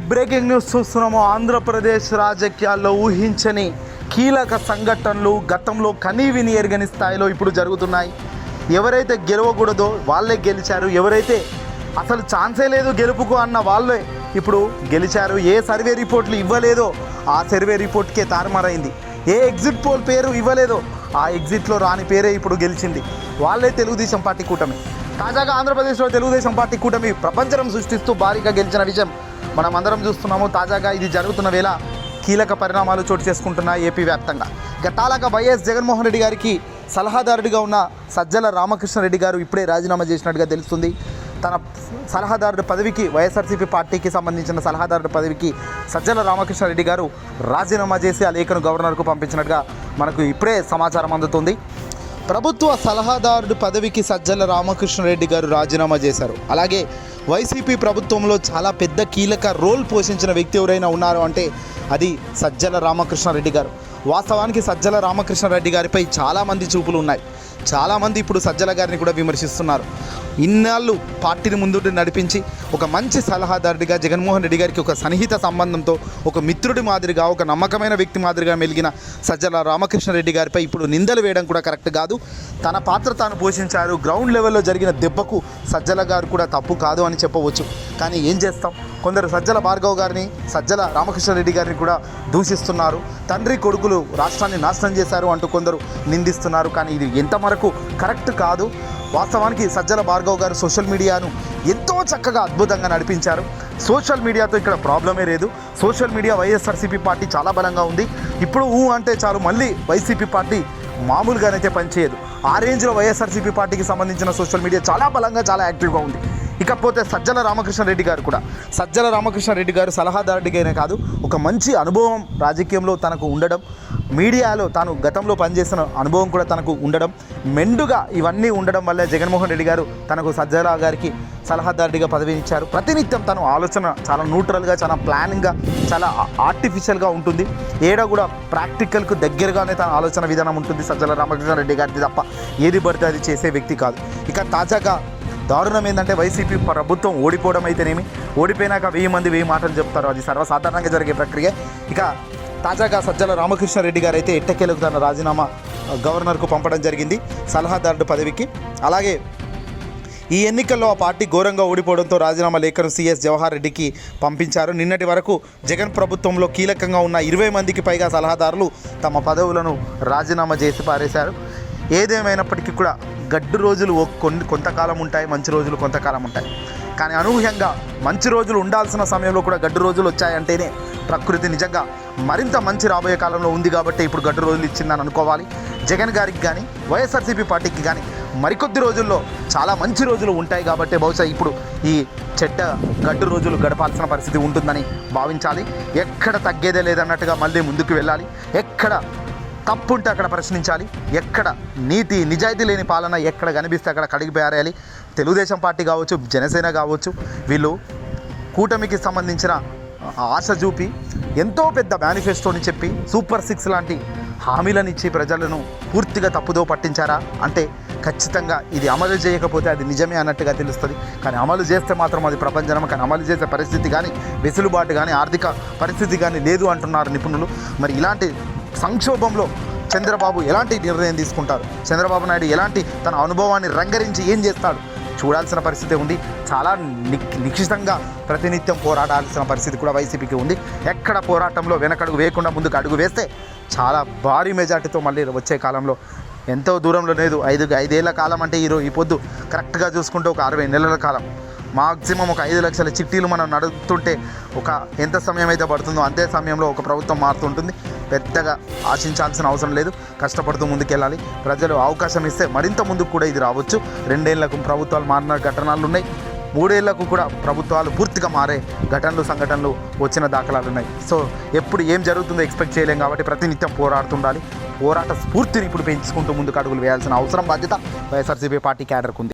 Big breaking news చూస్తున్నాము. ఆంధ్రప్రదేశ్ రాజకీయాల్లో ఊహించని కీలక సంఘటనలు గతంలో కనీవిని ఎరగని స్థాయిలో ఇప్పుడు జరుగుతున్నాయి. ఎవరైతే గెలవకూడదో వాళ్ళే గెలిచారు, ఎవరైతే అసలు ఛాన్సే లేదు గెలుపుకు అన్న వాళ్ళే ఇప్పుడు గెలిచారు. ఏ సర్వే రిపోర్ట్లు ఇవ్వలేదో ఆ సర్వే రిపోర్ట్కే తారుమారైంది. ఏ ఎగ్జిట్ పోల్ పేరు ఇవ్వలేదో ఆ ఎగ్జిట్లో రాని పేరే ఇప్పుడు గెలిచింది. వాళ్ళే తెలుగుదేశం పార్టీ కూటమి. తాజాగా ఆంధ్రప్రదేశ్లో తెలుగుదేశం పార్టీ కూటమి ప్రపంచం సృష్టిస్తూ భారీగా గెలిచిన విషయం మనం అందరం చూస్తున్నాము. తాజాగా ఇది జరుగుతున్న వేళ కీలక పరిణామాలు చోటు చేసుకుంటున్నాయి ఏపీ వ్యాప్తంగా. తాజాగా వైఎస్ జగన్మోహన్ రెడ్డి గారికి సలహాదారుడిగా ఉన్న సజ్జల రామకృష్ణారెడ్డి గారు ఇప్పుడే రాజీనామా చేసినట్టుగా తెలుస్తుంది. తన సలహాదారుడి పదవికి, వైఎస్ఆర్సీపీ పార్టీకి సంబంధించిన సలహాదారుడి పదవికి సజ్జల రామకృష్ణారెడ్డి గారు రాజీనామా చేసి ఆ లేఖను గవర్నర్కు పంపించినట్టుగా మనకు ఇప్పుడే సమాచారం అందుతుంది. ప్రభుత్వ సలహాదారుడి పదవికి సజ్జల రామకృష్ణారెడ్డి గారు రాజీనామా చేశారు. అలాగే వైసీపీ ప్రభుత్వంలో చాలా పెద్ద కీలక రోల్ పోషించిన వ్యక్తి ఎవరైనా ఉన్నారు అంటే అది సజ్జల రామకృష్ణారెడ్డి గారు. వాస్తవానికి సజ్జల రామకృష్ణారెడ్డి గారిపై చాలామంది చూపులు ఉన్నాయి. చాలామంది ఇప్పుడు సజ్జల గారిని కూడా విమర్శిస్తున్నారు. ఇన్నాళ్ళు పార్టీని ముందు నడిపించి ఒక మంచి సలహాదారుడిగా జగన్మోహన్ రెడ్డి గారికి ఒక సన్నిహిత సంబంధంతో ఒక మిత్రుడి మాదిరిగా ఒక నమ్మకమైన వ్యక్తి మాదిరిగా మెలిగిన సజ్జల రామకృష్ణారెడ్డి గారిపై ఇప్పుడు నిందలు వేయడం కూడా కరెక్ట్ కాదు. తన పాత్ర తాను పోషించారు. గ్రౌండ్ లెవెల్లో జరిగిన దెబ్బకు సజ్జల గారు కూడా తప్పు కాదు అని చెప్పవచ్చు. కానీ ఏం చేస్తాం, కొందరు సజ్జల భార్గవ్ గారిని, సజ్జల రామకృష్ణారెడ్డి గారిని కూడా దూషిస్తున్నారు. తండ్రి కొడుకులు రాష్ట్రాన్ని నాశనం చేశారు అంటూ కొందరు నిందిస్తున్నారు. కానీ ఇది ఎంతవరకు కరెక్ట్ కాదు. వాస్తవానికి సజ్జల భార్గవ్ గారు సోషల్ మీడియాను ఎంతో చక్కగా అద్భుతంగా నడిపించారు. సోషల్ మీడియాతో ఇక్కడ ప్రాబ్లమే లేదు. సోషల్ మీడియా వైఎస్ఆర్సీపీ పార్టీ చాలా బలంగా ఉంది. ఇప్పుడు అంటే చాలు మళ్ళీ వైసీపీ పార్టీ మామూలుగానైతే పనిచేయదు. ఆ రేంజ్లో వైఎస్ఆర్సీపీ పార్టీకి సంబంధించిన సోషల్ మీడియా చాలా బలంగా, చాలా యాక్టివ్గా ఉంది. ఇకపోతే సజ్జల రామకృష్ణారెడ్డి గారు కూడా, సజ్జల రామకృష్ణారెడ్డి గారు సలహాదారుడిగానే కాదు, ఒక మంచి అనుభవం రాజకీయంలో తనకు ఉండడం, మీడియాలో తాను గతంలో పనిచేసిన అనుభవం కూడా తనకు ఉండడం, మెండుగా ఇవన్నీ ఉండడం వల్ల జగన్మోహన్ రెడ్డి గారు తనకు సజ్జల గారికి సలహాదారుడిగా పదవిని ఇచ్చారు. ప్రతినిత్యం తను ఆలోచన చాలా న్యూట్రల్గా, చాలా ప్లానింగ్గా, చాలా ఆర్టిఫిషియల్గా ఉంటుంది. ఏడా కూడా ప్రాక్టికల్కు దగ్గరగానే తన ఆలోచన విధానం ఉంటుంది సజ్జల రామకృష్ణారెడ్డి గారిది తప్ప ఏది పడితే అది చేసే వ్యక్తి కాదు. ఇక తాజాగా దారుణం ఏంటంటే వైసీపీ ప్రభుత్వం ఓడిపోవడం అయితేనేమి, ఓడిపోయినాక 1000 మంది 1000 మాటలు చెప్తారు. అది సర్వసాధారణంగా జరిగే ప్రక్రియ. ఇక తాజాగా సజ్జల రామకృష్ణారెడ్డి గారు అయితే ఎట్టకేలకు తన రాజీనామా గవర్నర్కు పంపడం జరిగింది సలహాదారుడి పదవికి. అలాగే ఈ ఎన్నికల్లో ఆ పార్టీ ఘోరంగా ఓడిపోవడంతో రాజీనామా లేఖను సీఎస్ జవహర్ రెడ్డికి పంపించారు. నిన్నటి వరకు జగన్ ప్రభుత్వంలో కీలకంగా ఉన్న 20 మందికి పైగా సలహాదారులు తమ పదవులను రాజీనామా చేసి పారేశారు. ఏదేమైనప్పటికీ కూడా గడ్డు రోజులు కొంతకాలం ఉంటాయి, మంచి రోజులు కొంతకాలం ఉంటాయి. కానీ అనూహ్యంగా మంచి రోజులు ఉండాల్సిన సమయంలో కూడా గడ్డు రోజులు వచ్చాయంటేనే ప్రకృతి నిజంగా మరింత మంచి రాబోయే కాలంలో ఉంది. కాబట్టి ఇప్పుడు గడ్డు రోజులు ఇచ్చిందని అనుకోవాలి. జగన్ గారికి కానీ వైఎస్ఆర్సీపీ పార్టీకి కానీ మరికొద్ది రోజుల్లో చాలా మంచి రోజులు ఉంటాయి. కాబట్టి బహుశా ఇప్పుడు ఈ చెడ్డ గడ్డు రోజులు గడపాల్సిన పరిస్థితి ఉంటుందని భావించాలి. ఎక్కడ తగ్గేదే లేదన్నట్టుగా మళ్ళీ ముందుకు వెళ్ళాలి. ఎక్కడ తప్పు ఉంటే అక్కడ ప్రశ్నించాలి. ఎక్కడ నీతి నిజాయితీ లేని పాలన ఎక్కడ కనిపిస్తే అక్కడ కడిగి పారేయాలి. తెలుగుదేశం పార్టీ కావచ్చు, జనసేన కావచ్చు, వీళ్ళు కూటమికి సంబంధించిన ఆశ చూపి ఎంతో పెద్ద మేనిఫెస్టోని చెప్పి సూపర్ 6 లాంటి హామీలను ఇచ్చి ప్రజలను పూర్తిగా తప్పుదో పట్టించారా అంటే ఖచ్చితంగా ఇది అమలు చేయకపోతే అది నిజమే అన్నట్టుగా తెలుస్తుంది. కానీ అమలు చేస్తే మాత్రం అది ప్రపంచం. కానీ అమలు చేసే పరిస్థితి కానీ, వెసులుబాటు కానీ, ఆర్థిక పరిస్థితి కానీ లేదు అంటున్నారు నిపుణులు. మరి ఇలాంటి సంక్షోభంలో చంద్రబాబు ఎలాంటి నిర్ణయం తీసుకుంటారు, చంద్రబాబు నాయుడు ఎలాంటి తన అనుభవాన్ని రంగరించి ఏం చేస్తాడు చూడాల్సిన పరిస్థితి ఉంది. చాలా నిశ్చితంగా ప్రతినిత్యం పోరాడాల్సిన పరిస్థితి కూడా వైసీపీకి ఉంది. ఎక్కడ పోరాటంలో వెనకడుగు వేయకుండా ముందుకు అడుగు వేస్తే చాలా భారీ మెజార్టీతో మళ్ళీ వచ్చే కాలంలో ఎంతో దూరంలో లేదు. 5 ఏళ్ల కాలం అంటే ఈ పొద్దు కరెక్ట్గా చూసుకుంటే ఒక 60 నెలల కాలం. మాక్సిమం ఒక 5 లక్షల చిట్టీలు మనం నడుపుతుంటే ఒక ఎంత సమయం అయితే పడుతుందో అంతే సమయంలో ఒక ప్రభుత్వం మారుతుంటుంది. పెద్దగా ఆశించాల్సిన అవసరం లేదు. కష్టపడుతూ ముందుకెళ్ళాలి. ప్రజలు అవకాశం ఇస్తే మరింత ముందుకు కూడా ఇది రావచ్చు. 2 ఏళ్లకు ప్రభుత్వాలు మారిన ఘటనలు ఉన్నాయి. 3 ఏళ్లకు కూడా ప్రభుత్వాలు పూర్తిగా మారే సంఘటనలు వచ్చిన దాఖలాలు ఉన్నాయి. సో ఎప్పుడు ఏం జరుగుతుందో ఎక్స్పెక్ట్ చేయలేం. కాబట్టి ప్రతినిత్యం పోరాడుతుండాలి. పోరాట స్ఫూర్తిని ఇప్పుడు పెంచుకుంటూ ముందుకు అడుగులు వేయాల్సిన అవసరం, బాధ్యత వైఎస్ఆర్సీపీ పార్టీ క్యాడర్కు ఉంది.